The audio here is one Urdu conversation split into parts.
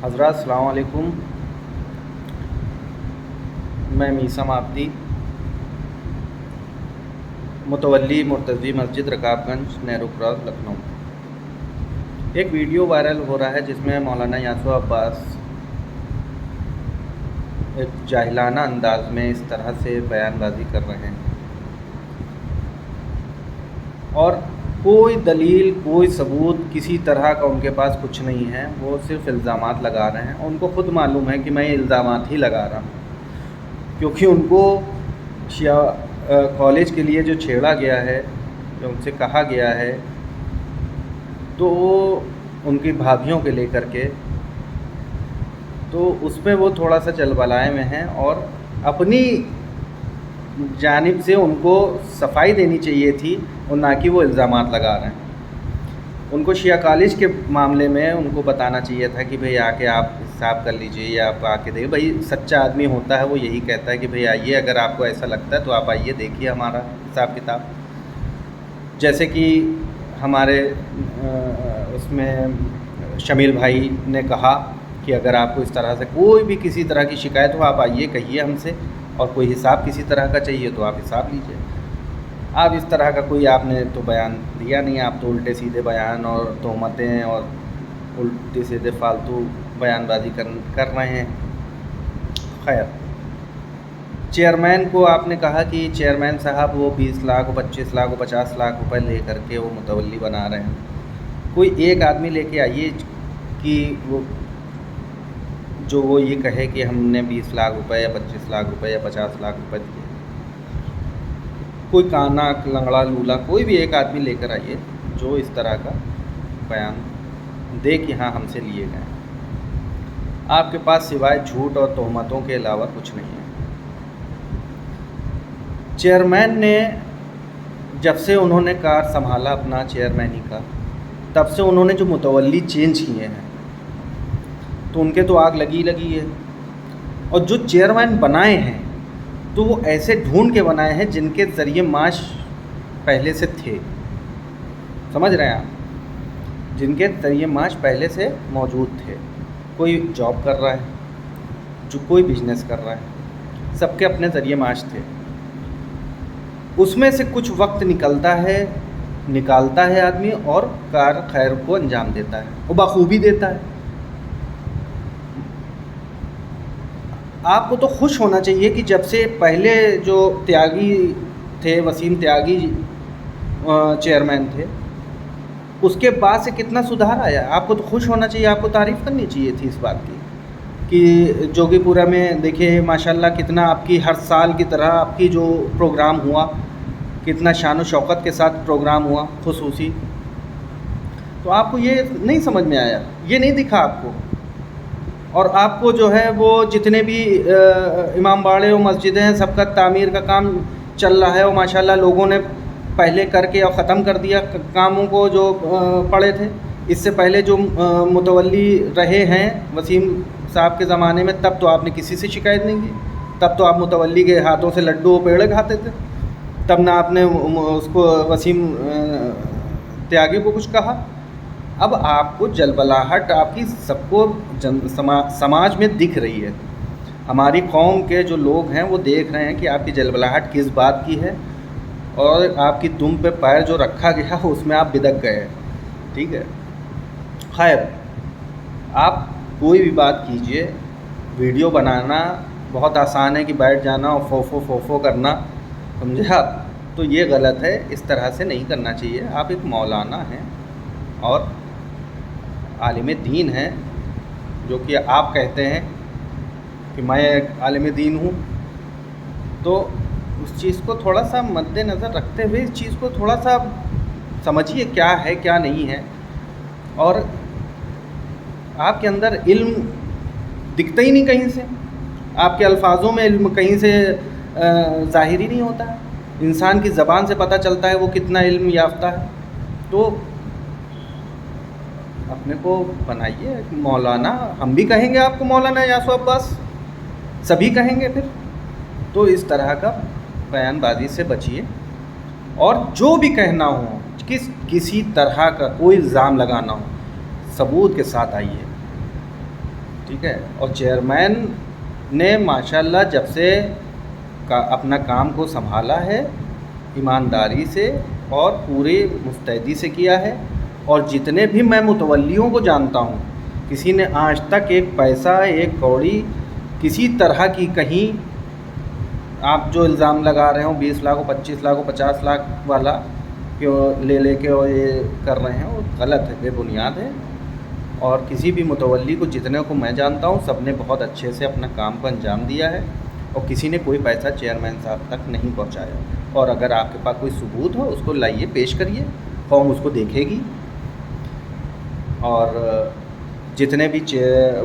حضرات السلام علیکم. میں میثم آبدی متولی مرتضی مسجد رکاب گنج نہرو کراس لکھنؤ. ایک ویڈیو وائرل ہو رہا ہے جس میں مولانا یاسو عباس ایک جاہلانہ انداز میں اس طرح سے بیان بازی کر رہے ہیں اور کوئی دلیل کوئی ثبوت کسی طرح کا ان کے پاس کچھ نہیں ہے. وہ صرف الزامات لگا رہے ہیں اور ان کو خود معلوم ہے کہ میں یہ الزامات ہی لگا رہا ہوں، کیونکہ ان کو شیعہ کالج کے لیے جو چھیڑا گیا ہے، جو ان سے کہا گیا ہے، تو وہ ان کی بھابھیوں کے لے کر کے، تو اس میں وہ تھوڑا سا چل بلائے میں ہیں اور اپنی جانب سے ان کو صفائی دینی چاہیے تھی اور نہ کہ وہ الزامات لگا رہے ہیں. ان کو شیعہ کالج کے معاملے میں ان کو بتانا چاہیے تھا کہ بھئی آ کے آپ حساب کر لیجئے یا آپ آ کے دیکھیں. بھئی سچا آدمی ہوتا ہے وہ یہی کہتا ہے کہ بھئی آئیے، اگر آپ کو ایسا لگتا ہے تو آپ آئیے، دیکھیے ہمارا حساب کتاب. جیسے کہ ہمارے اس میں شمیل بھائی نے کہا کہ اگر آپ کو اس طرح سے کوئی بھی کسی طرح کی شکایت ہو، آپ آئیے، کہیے ہم سے، اور کوئی حساب کسی طرح کا چاہیے تو آپ حساب لیجئے. آپ اس طرح کا کوئی آپ نے تو بیان دیا نہیں. آپ تو الٹے سیدھے بیان اور تہمتیں اور الٹے سیدھے فالتو بیان بازی کر رہے ہیں. خیر، چیئرمین کو آپ نے کہا کہ چیئرمین صاحب وہ 20 لاکھ 25 لاکھ 50 لاکھ روپے لے کر کے وہ متولی بنا رہے ہیں. کوئی ایک آدمی لے کے آئیے کہ وہ جو وہ یہ کہے کہ ہم نے 20 لاکھ روپے یا 25 لاکھ روپے یا 50 لاکھ روپے دیے. کوئی کانا لنگڑا لولا کوئی بھی ایک آدمی لے کر آئیے جو اس طرح کا بیان دے کہ ہاں ہم سے لیے گئے. آپ کے پاس سوائے جھوٹ اور تہمتوں کے علاوہ کچھ نہیں ہے. چیئرمین نے جب سے انہوں نے کار سنبھالا اپنا چیئرمینی کا، تب سے انہوں نے جو متولی چینج کیے ہیں تو ان کے تو آگ لگی ہے. اور جو چیئرمین بنائے ہیں تو وہ ایسے ڈھونڈ کے بنائے ہیں جن کے ذریعے معاش پہلے سے تھے. سمجھ رہے ہیں آپ؟ جن کے ذریعے معاش پہلے سے موجود تھے. کوئی جاب کر رہا ہے، جو کوئی بزنس کر رہا ہے، سب کے اپنے ذریعے معاش تھے. اس میں سے کچھ وقت نکالتا ہے آدمی اور کار خیر کو انجام دیتا ہے، وہ بخوبی دیتا ہے. آپ کو تو خوش ہونا چاہیے کہ جب سے پہلے جو تیاگی تھے، وسیم تیاگی چیئرمین تھے، اس کے بعد سے کتنا سدھار آیا. آپ کو تو خوش ہونا چاہیے، آپ کو تعریف کرنی چاہیے تھی اس بات کی کہ جوگی پورہ میں دیکھیے ماشاءاللہ کتنا آپ کی ہر سال کی طرح آپ کی جو پروگرام ہوا، کتنا شان و شوکت کے ساتھ پروگرام ہوا خصوصی. تو آپ کو یہ نہیں سمجھ میں آیا، یہ نہیں دکھا آپ کو. اور آپ کو جو ہے وہ جتنے بھی امام باڑے و مسجدیں ہیں سب کا تعمیر کا کام چل رہا ہے، اور ماشاءاللہ لوگوں نے پہلے کر کے اور ختم کر دیا کاموں کو جو پڑے تھے. اس سے پہلے جو متولی رہے ہیں وسیم صاحب کے زمانے میں، تب تو آپ نے کسی سے شکایت نہیں کی. تب تو آپ متولی کے ہاتھوں سے لڈو پیڑے کھاتے تھے. تب نہ آپ نے اس کو وسیم تیاگی کو کچھ کہا. اب آپ کو جلبلاہٹ آپ کی سب کو سماج میں دکھ رہی ہے. ہماری قوم کے جو لوگ ہیں وہ دیکھ رہے ہیں کہ آپ کی جلبلاہٹ کس بات کی ہے، اور آپ کی دم پہ پیر جو رکھا گیا اس میں آپ بدک گئے. ٹھیک ہے، خیر، آپ کوئی بھی بات کیجئے. ویڈیو بنانا بہت آسان ہے کہ بیٹھ جانا اور فوفو کرنا، سمجھا؟ تو یہ غلط ہے، اس طرح سے نہیں کرنا چاہیے. آپ ایک مولانا ہیں اور عالم دین ہیں، جو کہ آپ کہتے ہیں کہ میں ایک عالم دین ہوں. تو اس چیز کو تھوڑا سا مد نظر رکھتے ہوئے اس چیز کو تھوڑا سا سمجھیے کیا ہے کیا نہیں ہے. اور آپ کے اندر علم دکھتا ہی نہیں کہیں سے، آپ کے الفاظوں میں علم کہیں سے ظاہر ہی نہیں ہوتا ہے. انسان کی زبان سے پتہ چلتا ہے وہ کتنا علم یافتہ ہے. تو اپنے کو بنائیے مولانا. ہم بھی کہیں گے آپ کو مولانا یاسو عباس، سبھی کہیں گے پھر. تو اس طرح کا بیان بازی سے بچیے، اور جو بھی کہنا ہو، کسی طرح کا کوئی الزام لگانا ہو، ثبوت کے ساتھ آئیے. ٹھیک ہے. اور چیئرمین نے ماشاءاللہ جب سے اپنا کام کو سنبھالا ہے ایمانداری سے اور پوری مستعدی سے کیا ہے. اور جتنے بھی میں متولیوں کو جانتا ہوں کسی نے آج تک ایک پیسہ ایک کوڑی کسی طرح کی کہیں آپ جو الزام لگا رہے ہوں 20 لاکھ 25 لاکھ 50 لاکھ والا کہ لے کے اور یہ کر رہے ہیں وہ غلط ہے, بے بنیاد ہے. اور کسی بھی متولی کو جتنے کو میں جانتا ہوں سب نے بہت اچھے سے اپنا کام کو انجام دیا ہے اور کسی نے کوئی پیسہ چیئرمین صاحب تک نہیں پہنچایا. اور اگر آپ کے پاس کوئی ثبوت ہو اس کو لائیے, پیش کریے, قوم اس کو دیکھے گی. اور جتنے بھی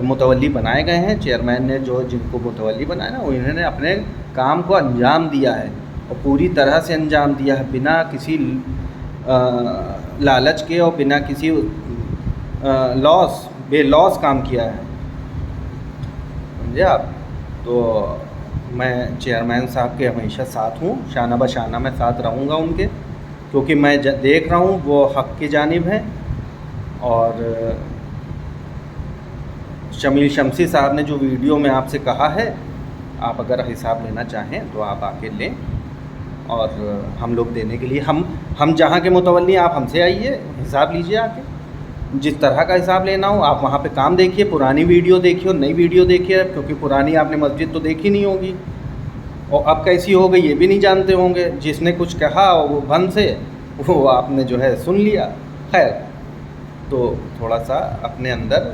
متولی بنائے گئے ہیں چیئرمین نے جو جن کو متولی بنایا نا انہوں نے اپنے کام کو انجام دیا ہے اور پوری طرح سے انجام دیا ہے بنا کسی لالچ کے اور بنا کسی بے لوس کام کیا ہے, سمجھے آپ. تو میں چیئرمین صاحب کے ہمیشہ ساتھ ہوں, شانہ بشانہ میں ساتھ رہوں گا ان کے, کیونکہ میں دیکھ رہا ہوں وہ حق کی جانب ہیں. اور شمیل شمسی صاحب نے جو ویڈیو میں آپ سے کہا ہے آپ اگر حساب لینا چاہیں تو آپ آ کے لیں اور ہم لوگ دینے کے لیے ہم جہاں کے متولی ہیں آپ ہم سے آئیے, حساب لیجیے آ کے, جس طرح کا حساب لینا ہو. آپ وہاں پہ کام دیکھیے, پرانی ویڈیو دیکھیے اور نئی ویڈیو دیکھیے, کیونکہ پرانی آپ نے مسجد تو دیکھی نہیں ہوگی اور اب کیسی ہو گئی یہ بھی نہیں جانتے ہوں گے. جس نے کچھ کہا وہ بھن سے وہ آپ نے جو ہے سن لیا. خیر, تو تھوڑا سا اپنے اندر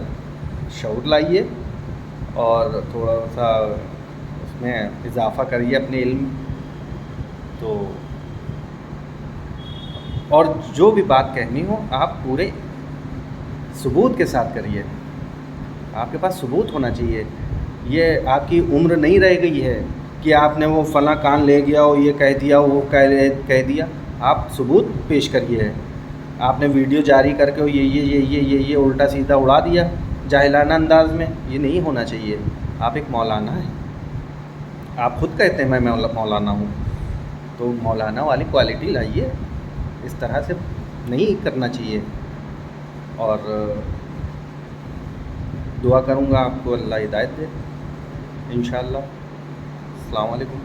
شعور لائیے اور تھوڑا سا اس میں اضافہ کریے اپنے علم. تو اور جو بھی بات کہنی ہو آپ پورے ثبوت کے ساتھ کریے. آپ کے پاس ثبوت ہونا چاہیے. یہ آپ کی عمر نہیں رہ گئی ہے کہ آپ نے وہ فلاں کان لے گیا اور یہ کہہ دیا وہ کہہ دیا. آپ ثبوت پیش کریے. آپ نے ویڈیو جاری کر کے یہ الٹا سیدھا اڑا دیا جاہلانہ انداز میں, یہ نہیں ہونا چاہیے. آپ ایک مولانا ہیں, آپ خود کہتے ہیں میں مولانا ہوں, تو مولانا والی کوالٹی لائیے. اس طرح سے نہیں کرنا چاہیے. اور دعا کروں گا آپ کو اللہ ہدایت دے انشاءاللہ. السلام علیکم.